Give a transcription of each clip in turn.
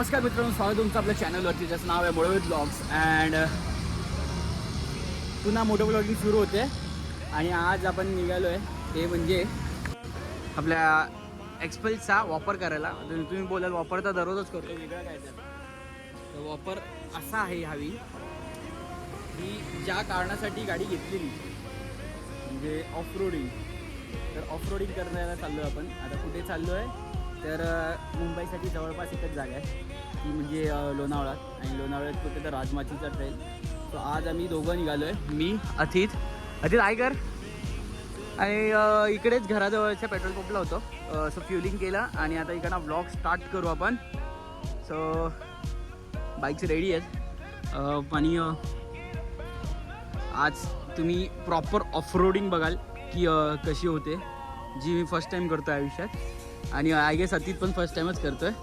नमस्कार मित्रांनो, स्वागत तुमचं आपल्या चॅनलवरती, ज्याचं नाव आहे मोडवे ब्लॉग्स. अँड पुन्हा मोठं ब्लॉगिंग सुरू होते. आणि आज आपण निघालो आहे ते म्हणजे आपल्या एक्सपल्सचा वापर करायला. तुम्ही बोलाल वापर तर दररोजच करतो, वेगळं काय तर वापर असा आहे हवी की ज्या कारणासाठी गाडी घेतलेली म्हणजे ऑफ रोडिंग. तर ऑफ रोडिंग करायला चाललो आहे आपण. आता कुठे चाललो आहे तर मुंबईसाठी जवळपास एकच जागा आहे ती म्हणजे लोणावळ्यात. आणि लोणावळ्यात कुठे तर राजमाचीचा ट्रेल. सो आज आम्ही दोघं निघालो आहे, मी अथित आयकर. आणि इकडेच घराजवळच्या पेट्रोल पंपला होतो. सो फ्युलिंग केलं आणि आता इकडनं व्लॉग स्टार्ट करू आपण. सो बाईक्स रेडी आहेत. आणि आज तुम्ही प्रॉपर ऑफ रोडिंग बघाल की कशी होते, जी मी फर्स्ट टाईम करतो आहे आयुष्यात. आणि आय गेस अतीत पण फर्स्ट टाईमच करतो आहे.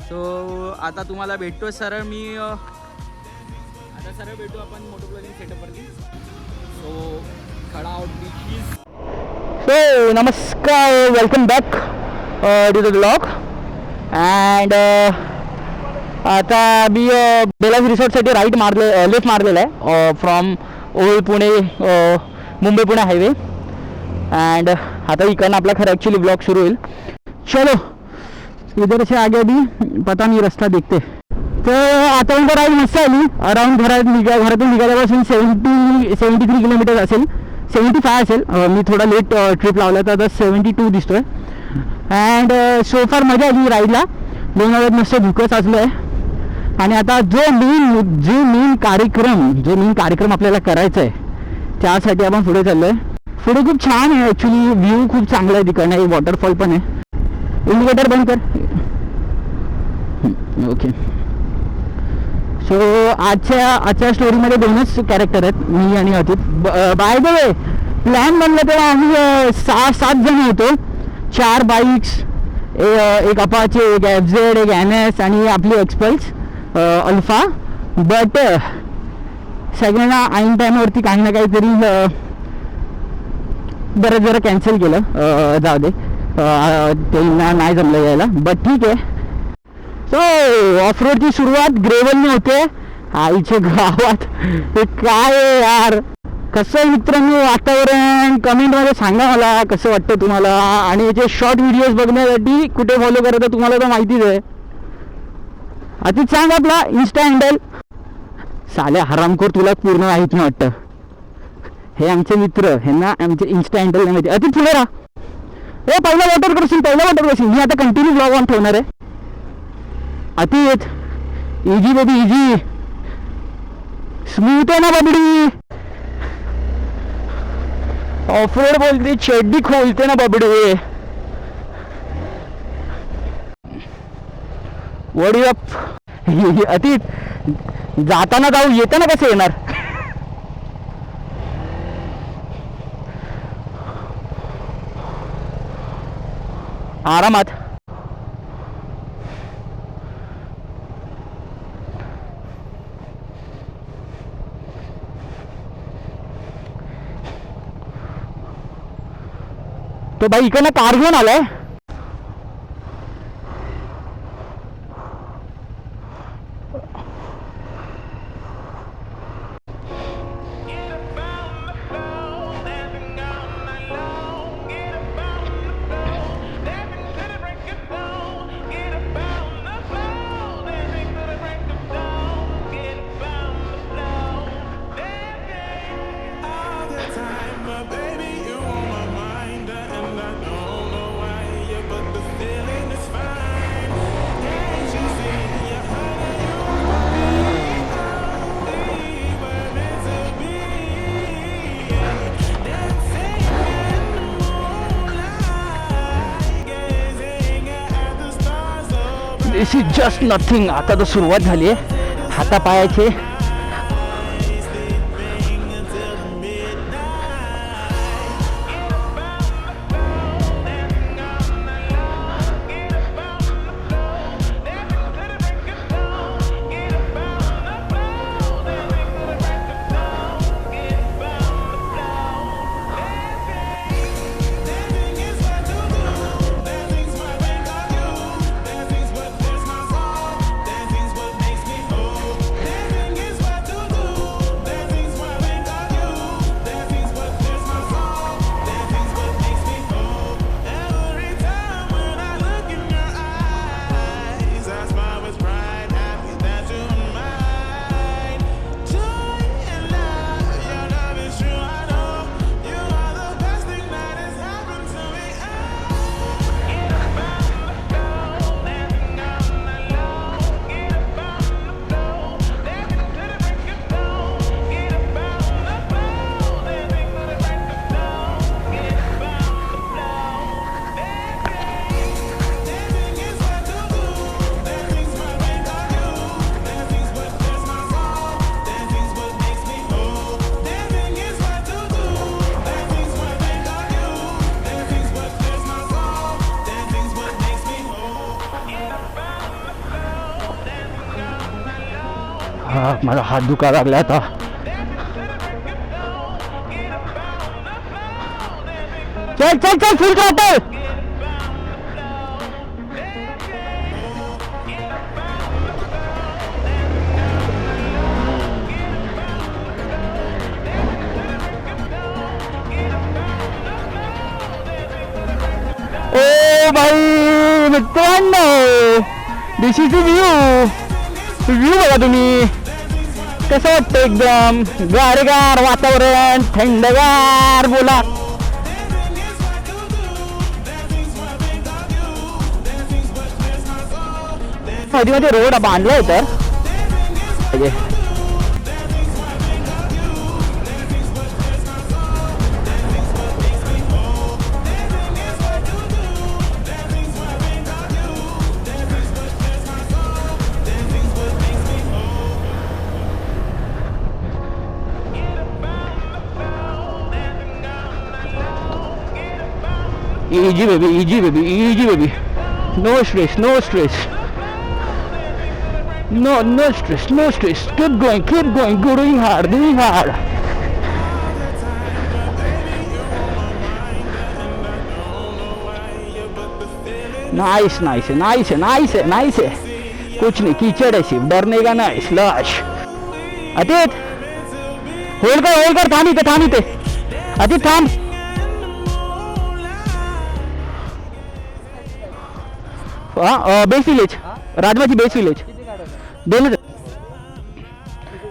सो आता तुम्हाला भेटतो सरळ मी आता सरळ भेटू आपण मोटो ब्लॉगिंग सेटअपवरती. सो खडा आउट बीच. सो नमस्कार, welcome back to the blog. And आता मी बेलाज रिसॉर्टसाठी लेफ्ट मारलेला आहे from old Pune Mumbai Pune highway. And आता इकडनं आपला खरं ॲक्च्युली ब्लॉग सुरू होईल. चलो इधर से आगे भी पता नहीं रास्ता देखते. तर आतापर्यंत राईड मस्त आली. अराउंड घरातून निघाल्यापासून 73 किलोमीटर असेल, 75 असेल. मी थोडा लेट ट्रिप लावला तर आता 72 दिसतोय. अँड सोफार मजा आली राईडला. लोणावळ्यात मस्त धुकं साचलं आहे. आणि आता जो मेन कार्यक्रम आपल्याला करायचा आहे त्यासाठी आपण पुढे चाललो आहे. पुढे खूप छान आहे ॲक्च्युली, व्ह्यू खूप चांगला आहे तिकडनं. एक वॉटरफॉल पण आहे. इंडिकेटर बंद कर. ओके. सो आजच्या स्टोरीमध्ये दोनच कॅरेक्टर आहेत, मी आणि अतित. बाय द वे प्लॅन बनला तेव्हा आम्ही 6-7 जण होतो. 4 बाईक्स, एक अपाचे, एक FZ, एक NS आणि आपली एक्सपल्स अल्फा. बट सगळ्यांना ऐन टाईमवरती काही ना काहीतरी बरं जरा कॅन्सल केलं. जाऊ दे, त्यांना नाही जमलं यायला. बट ठीक आहे. सो ऑफ रोडची सुरुवात ग्रेवलने होते. आईच्या गावात हे काय आहे यार. कसं आहे मित्रांनो वातावरण, कमेंटमध्ये सांगा मला कसं वाटतं तुम्हाला. आणि याचे शॉर्ट व्हिडिओज बघण्यासाठी कुठे फॉलो करता तुम्हाला तर माहितीच आहे. अतिच सांग आपला इन्स्टा हँडल. साल्या हरामखोर, तुला पूर्ण माहीत नाही वाटतं. हे आमचे मित्र, ह्यांना आमचे इन्स्टा हँडल नाही माहिती. अति पुढे राहा. हे पहिला वॉटर क्रॉसिंग. मी आता कंटिन्यू ब्लॉग ऑन ठेवणार आहे. अति येत इजी बेबी इजी. स्मूथ आहे ना बबडी. ऑफ रोड बोलते, चड्डी खोलते ना बबडी. वडी अप. अति जाताना जाऊ, येताना कसं येणार. आरामात. तो भाई इकडनं कार घेऊन आलाय. दिस इज जस्ट नथिंग. आता तर सुरुवात झाली आहे हातापायाचे. माझा हात दुखायला लागला आता. चल चल चल फुल थ्रॉटल. ओ भाई मित्रांनो, दिस इज व्ह्यू बघा तुम्ही. कसं वाटतं? एकदम गारगार वातावरण, थंडगार. बोला. मध्ये रोड बांधलाय तर easy baby, easy baby, easy baby. No stress, no stress. No stress, no stress. Keep going, doing hard. Nice. कुछ नहीं, कीचड़ है सिर्फ, डरने का ना. स्लश. अतीत होल्ड कर. थांब इथे. अतीत थांब. Base village, Rajmachi base village. दोनच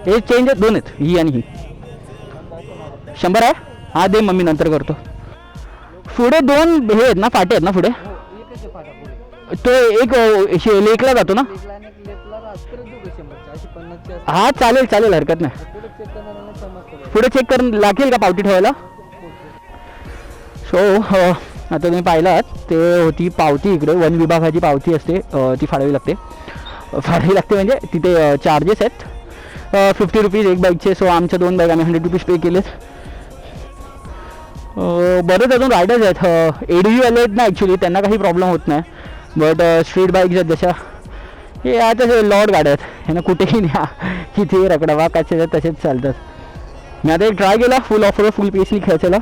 हे चेंज आहेत, दोन आहेत, ही आणि ही. 100 आहे. हा दे मम्मी, नंतर करतो. पुढे दोन हे आहेत ना, फाटे आहेत ना पुढे. तो एक लेकला जातो ना. हा चालेल, हरकत नाही. पुढे चेक करून लागेल का पावती ठेवायला. सो आता तुम्ही पाहिलात ते होती पावती. इकडे वन विभागाची पावती असते, ती फाडावी लागते म्हणजे तिथे चार्जेस आहेत. 50 रुपीज एक बाईकचे. सो आमच्या 2 बाईक आम्ही 100 रुपीज पे केलेत. बरेच अजून रायडर्स आहेत. ADV वाले आहेत ना ॲक्च्युली, त्यांना काही प्रॉब्लेम होत नाही. बट स्ट्रीट बाईक्स आहेत जशा, हे आता लॉड गाड्या आहेत, ह्यांना कुठेही न्या, किती रखडवा कसे तसेच चालतात. मी आता एक ट्राय केला फुल ऑफ रोड फुल पेसनी खेळायला.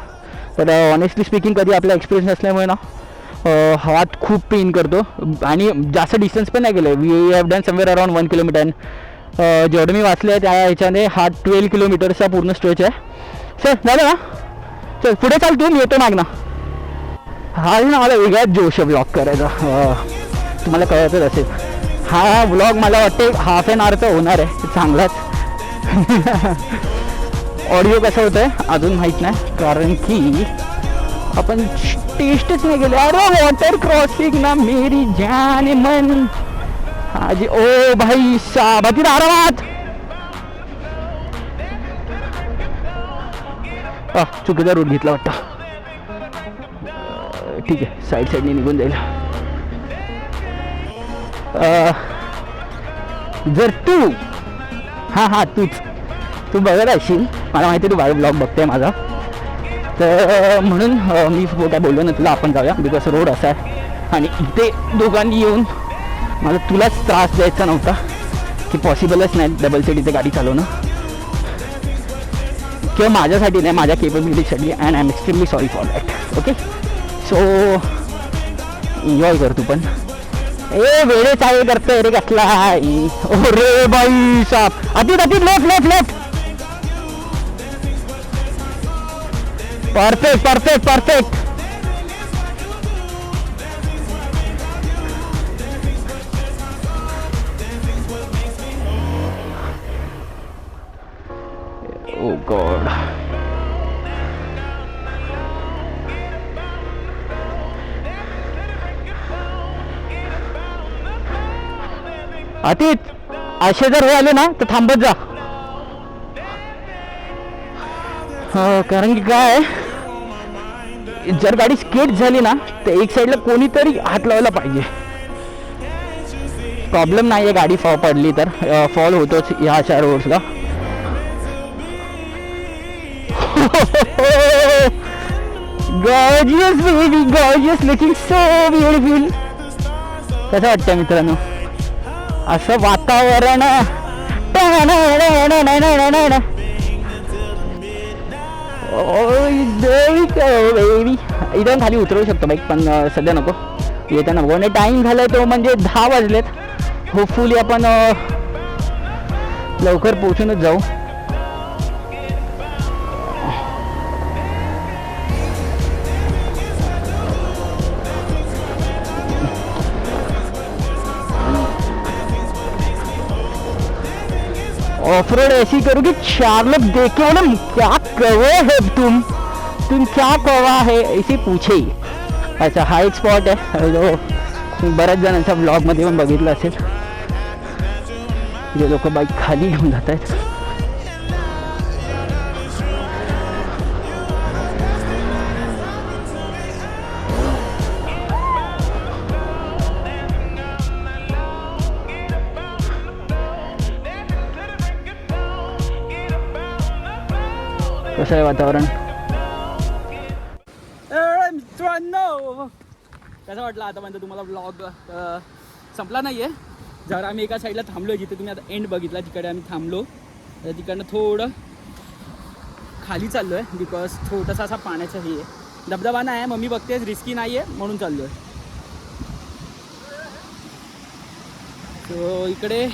तर ऑनेस्टली स्पीकिंग कधी आपला एक्सपिरियन्स नसल्यामुळे ना हात खूप पेन करतो. आणि जास्त डिस्टन्स पण नाही गेलं. We have done somewhere around 1 kilometre. जेवढं मी वाचलं आहे त्या ह्याच्याने हा 12 किलोमीटरचा पूर्ण स्ट्रेच आहे. सर झालं ना, चल पुढे चाल, तू येतो मागना. हा ना मला वेगळाच जोश आहे ब्लॉग करायचा, तुम्हाला कळतच असेल. हा ब्लॉग मला वाटते हाफ एन आवरचा होणार आहे चांगलाच. ऑडिओ कसं होतं आहे अजून माहीत नाही, कारण की आपण टेस्टच नाही गेले. अरे वॉटर क्रॉसिंग ना मेरी जान मन. हाजी ओ भाई साहब, अति आरामात. चुकीचा रूट घेतला वाटतं. ठीक आहे, साईडने निघून जाईल. जर तू हां तू बघत असशील, मला माहिती आहे तू ब्लॉग बघते माझा, तर म्हणून मी काय बोललो ना तुला, आपण जाऊया. बिकॉज रोड असा आहे आणि इथे दोघांनी येऊन मला तुलाच त्रास द्यायचा नव्हता, की पॉसिबलच नाही डबल सीट इथे गाडी चालवणं, किंवा माझ्यासाठी नाही, माझ्या केपेबिलिटीसाठी. And I am extremely sorry for that. Okay, so enjoy कर तू पण. ए वेळे चालू करतोय रे कसला. ओ रे बाई साहब, अति लेफ्ट. परफेक्ट. Oh God. अतीत असे जर हे आले ना तर थांबत जा. कारण की काय, जर गाडी स्किड झाली ना तर एक साईडला कोणीतरी हात लावायला पाहिजे. प्रॉब्लेम नाही आहे गाडी पडली तर, फॉल होतोच ह्या अशा रोड्सला. Gorgeous baby, gorgeous, looking so beautiful. कसं वाटतं मित्रांनो असं वातावरण बेबी इथून खाली उतरवू शकतो बाईक, पण सध्या नको, येताना नको. आणि टाईम झाला तो म्हणजे 10 वाजलेत. होपफुली आपण लवकर पोहोचूनच जाऊ. ऑफ रोड ऐसी करो कि 4 लोग देखे ना क्या कौवा है तुम क्या कौवा है ऐसे पूछे. अच्छा हा एक स्पॉट आहे जो बऱ्याच जणांच्या ब्लॉगमध्ये पण बघितलं असेल, जे लोक बाईक खाली घेऊन जात आहेत. कसं आहे वातावरण? मित्रांनो कसं वाटलं आतापर्यंत तुम्हाला ब्लॉग? संपला नाही आहे, जरा आम्ही एका साईडला थांबलो, जिथे तुम्ही आता एंड बघितला तिकडे आम्ही थांबलो. तिकडनं थोडं खाली चाललो आहे बिकॉज छोटासा असा पाण्याचा हे आहे, धबधबा नाही आहे. मम्मी बघतेच रिस्की नाही आहे म्हणून चाललो आहे. सो इकडे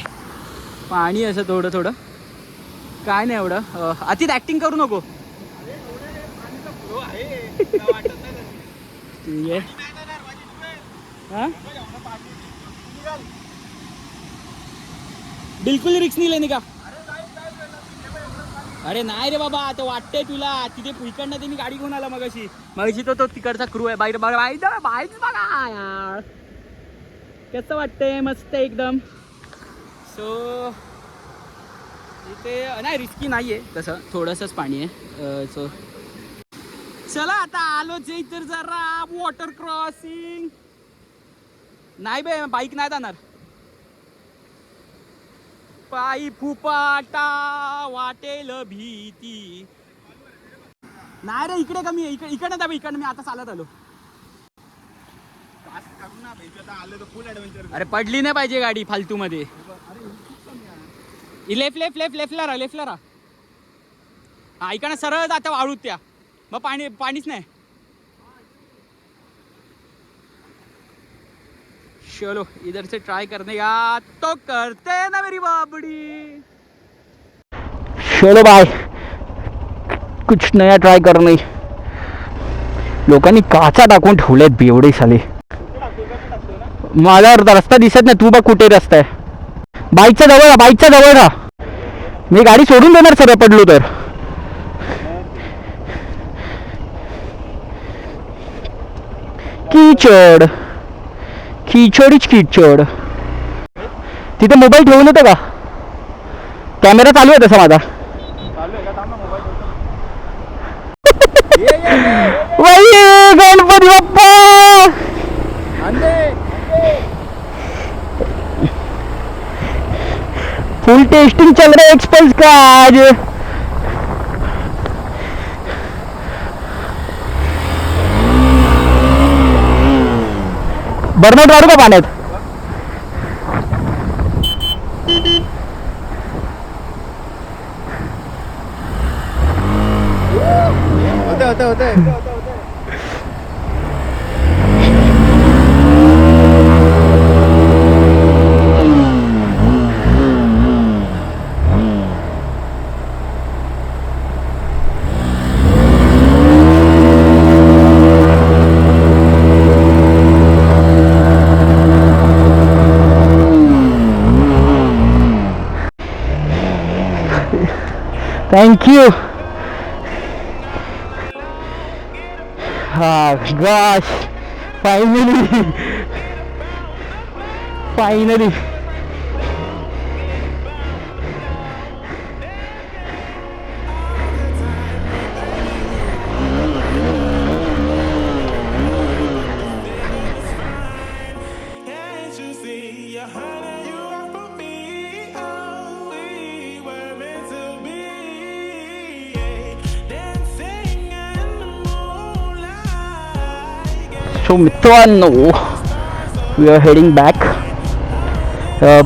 पाणी असं थोडं थोडं, काय नाही एवढं. अतिच ॲक्टिंग करू नको. हां बिलकुल रिक्स नाही लेने का? अरे नाही रे बाबा, आता वाटतंय तुला. तिथे इकडनं ते मी गाडी घेऊन आला मगाशी तो तिकडचा क्रू आहे. बाहेर बघा बाहेर बघा यार, कसं वाटतंय? मस्त एकदम. सो इथे नाही रिस्की नाही आहे तसं, थोडंसंच पाणी आहे. सो चला आता आलोच आहे इतर जरा वॉटर क्रॉसिंग. नाही बे बाईक नाही जाणार, पायी फुपाटा वाटेल भीती. नाही रे इकडे कमी आहे, इकडनं दाबी, इकडनं मी आता चालत आलो. अरे पडली नाही पाहिजे गाडी फालतू मध्ये. लेफ्टला राहा. हा इकडनं सरळ जाता वाळूत त्या, मग पाणीच नाही. चलो इधर से ट्राई करने का तो करते ना मेरी बाबड़ी. चलो बाय, कुछ नया ट्राय करणे. लोकांनी काचा टाकून ठेवलेत बेवडे साले. मला रस्ता दिसत नाही, तू बघ कुठे रस्ता आहे. बाईकच्या जवळ राहा. मी गाडी सोडून देणार सरळ पडलो तर. कीचड तिथे मोबाईल ठेवून होतं का? कॅमेरा चालू आहे तसा माझा. गणपती बाप्पा फुल टेस्टिंग चल रहा है एक्सपल्स का आज. बर्नआउट काढू का पाण्यात? होते. Thank you. Oh gosh, finally. So मित्रांनो, वी आर हेडिंग बॅक.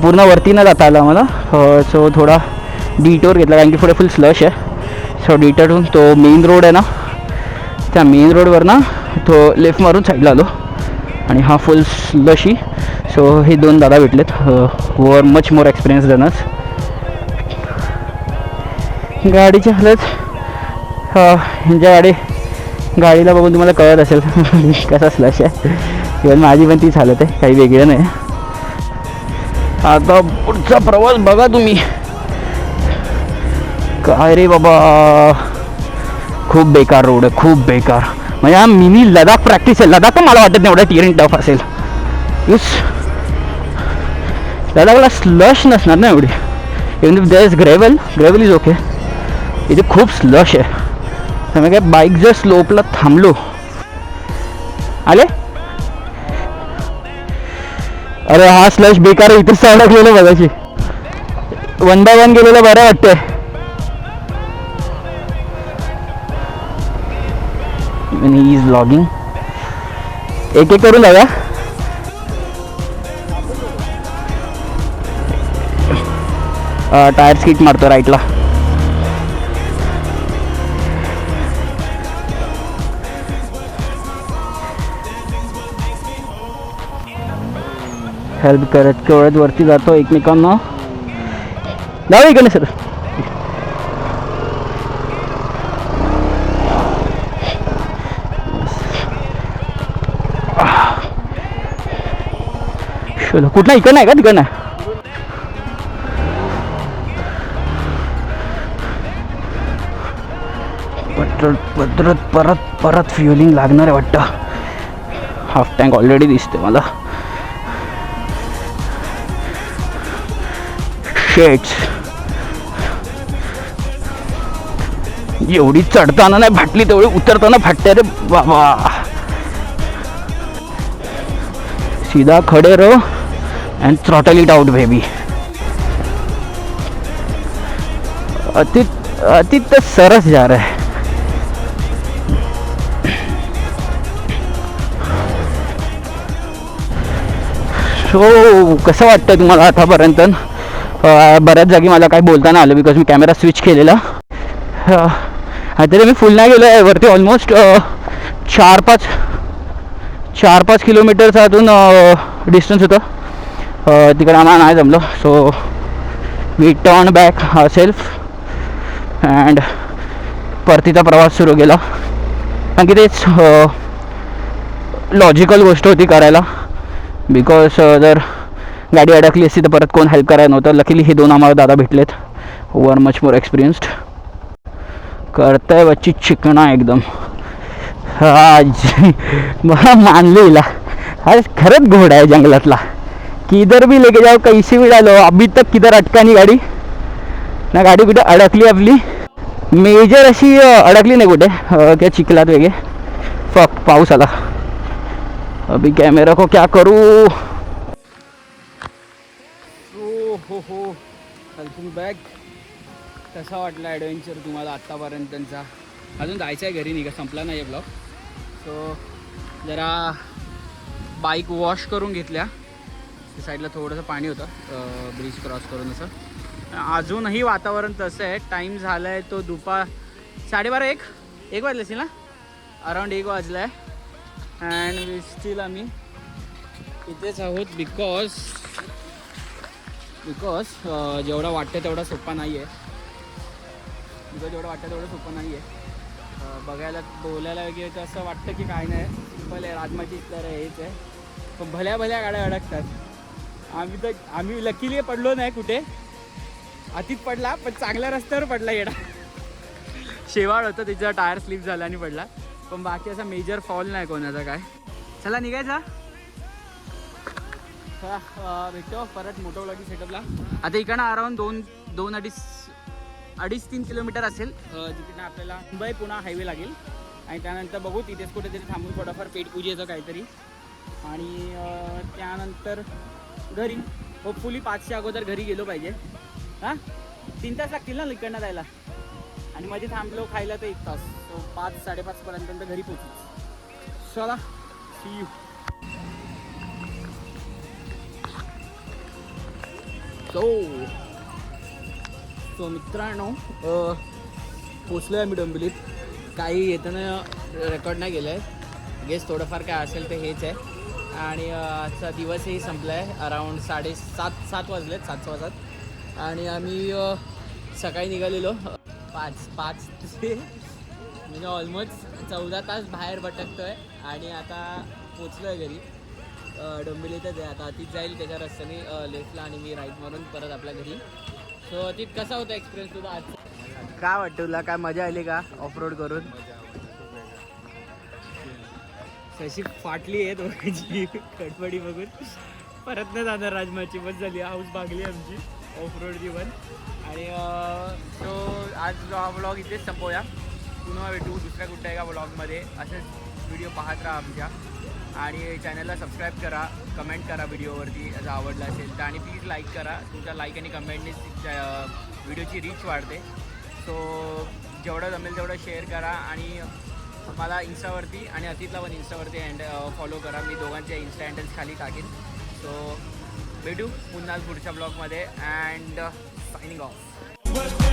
पूर्ण वरती न जाता आलं मला, सो थोडा डिटोर घेतला कारण की पुढे फुल स्लश आहे. सो डिटोरहून तो मेन रोड आहे ना, त्या मेन रोडवर ना तो लेफ्ट मारून साईडला आलो आणि हा फुल स्लशी. सो हे दोन दादा भेटलेत were much more experience than us. गाडीची हालत ह्यांच्या गाडीला बघून तुम्हाला कळत असेल कसा स्लश आहे. इव्हन माझी पण तीच हालत आहे, काही वेगळं नाही. आता पुढचा प्रवास बघा तुम्ही. काय रे बाबा, खूप बेकार रोड आहे, खूप बेकार. म्हणजे हा मिनी लडाख प्रॅक्टिस आहे. लडाख पण मला वाटत नाही एवढा टिअरिंग टफ असेल. लडाखला स्लश नसणार ना एवढी. Even if there is gravel is okay. इथे खूप स्लश आहे. त्यामुळे काय बाईक जर स्लोपला थांबलो आले. अरे हा स्लश बेकार आहे. इथेच अडकलेलं बघायची. 1 by 1 गेलेलं बरं वाटतंय. Even he is vlogging. एक करून लागा. टायर स्किट मारतो राईटला. हेल्प करत वरती जातो एकमेकांना. जाऊ इकडे सर. कुठला इकडं नाही का तिकडं नाही. परत फ्युलिंग लागणार आहे वाटतं. हाफ टँक ऑलरेडी दिसते मला. शेट्स एवढी चढताना नाही फाटली तेवढी उतरताना फाटते रे बाबा. सीधा खडे रहो and throttle it out baby. अति तो सरस जा रहा है. सो कसं वाटतं तुम्हाला आतापर्यंत. बऱ्याच जागी मला काही बोलताना आलं बिकॉज मी कॅमेरा स्विच केलेला. तरी मी फुल नाही गेलो आहे वरती. ऑलमोस्ट 4-5 किलोमीटरचा अजून डिस्टन्स होतं. तिकडे आम्हाला नाही जमलं. So we turn back our self and परतीचा प्रवास सुरू केला. कारण की तेच लॉजिकल गोष्ट होती करायला. बिकॉज जर गाडी अडकली असती तर परत कोण हेल्प करायला नव्हतं. लकीली हे दोन आम्हाला दादा भेटलेत who are much more experienced. करताय बच्ची चिकणा एकदम. मला मानले हिला. हा खरंच घोडा आहे जंगलातला. किधर भी लेके जाओ कैसे भी डालो. अभी तक किधर अटका नहीं गाडी ना. गाडी कुठे अडकली आपली मेजर अशी अडकली नाही कुठे क्या चिखलात वेगळे. फक्त पाऊस आला. अभी कॅमेरा को क्या करू. हो वेलकम बॅक. कसा वाटला ॲडव्हेंचर तुम्हाला आत्तापर्यंतचा. अजून जायचं आहे घरी निघा संपला नाही आहे ब्लॉग. सो जरा बाईक वॉश करून घेतल्या. साईडला थोडंसं पाणी होतं ब्रिज क्रॉस करून असं. अजूनही वातावरण तसं आहे. टाईम झाला आहे तो दुपार 12:30-1 वाजले असेल ना. अराऊंड 1 वाजला आहे. अँड स्टील आम्ही इथेच आहोत बिकॉज जेवढा वाटतं तेवढा सोपा नाही आहे. जेवढं वाटतं तेवढं सोपं नाही आहे. बघायला बोलायला वगैरे तर असं वाटतं की काय नाही सिंपल आहे. राजमाची तर हेच आहे. पण भल्या गाड्या अडकतात. आम्ही लकीली पडलो नाही कुठे. अतित पडला पण चांगल्या रस्त्यावर पडला येडा. शेवाळ होतं त्याचा टायर स्लिप झाला आणि पडला. पण बाकी असा मेजर फॉल नाही कोणाचा काय. चला निघायचा. चला भेटतो परत मोठं व्लॉगिंग सेटअपला. आता इकडनं अराऊंड 2-2.5-3 किलोमीटर असेल. तिकडनं आपल्याला मुंबई पुणा हायवे लागेल. आणि त्यानंतर बघू तिथेच कुठेतरी थांबून थोडंफार पेट पूजेचं काहीतरी. आणि त्यानंतर घरी होपफुली 5च्या अगोदर घरी गेलो पाहिजे. हां 3 तास लागतील ना इकडनं जायला. आणि मध्ये थांबलो खायला तर 1 तास. सो 5-5:30 पर्यंत घरी पोचू. चला सी यू. सो सो मित्रांनो पोचलो आहे मी डोंबिवलीत. काही येताना रेकॉर्ड नाही केलं आहे. गेस थोडंफार काय असेल तर हेच आहे. आणि आजचा दिवसही संपला आहे. अराऊंड 7:30 वाजलेत, 7 वाजत. आणि आम्ही सकाळी निघालेलो 5 ते म्हणजे ऑलमोस्ट 14 तास बाहेर भटकतो आहे. आणि आता पोचलो आहे घरी. डोंबिवलीतच आहे आता. अतीत जाईल त्याच्या रस्त्याने लेफ्टला आणि मी राईट मारून परत आपल्या घरी. सो अतीत कसा होता एक्सपिरियन्स तुझा आज? काय वाटतं तुला? काय मजा आली का ऑफ रोड करून? तशी फाटली आहे दोघांची खडपडी बघून. परत नाही जाणार राजमाची. बस झाली, हाऊस भागली आमची ऑफ रोडची पण. आणि सो आज हा व्लॉग इथेच संपवूया. पुन्हा भेटू दुसऱ्या कुठल्या एका व्लॉगमध्ये. असेच व्हिडिओ पाहत राहा आमच्या. आणि चॅनलला सबस्क्राईब करा, कमेंट करा व्हिडिओवरती जर आवडला असेल तर. आणि प्लीज लाईक करा. तुमच्या लाईक आणि कमेंटनेच व्हिडिओची रीच वाढते. सो जेवढं जमेल तेवढं शेअर करा. आणि मला इंस्टावरती आणि अतीतला पण इंस्टावरती फॉलो करा. मी दोघांचे इन्स्टा हँडल्स खाली टाकेन. सो भेटू पुन्हा पुढच्या ब्लॉगमध्ये. And signing off.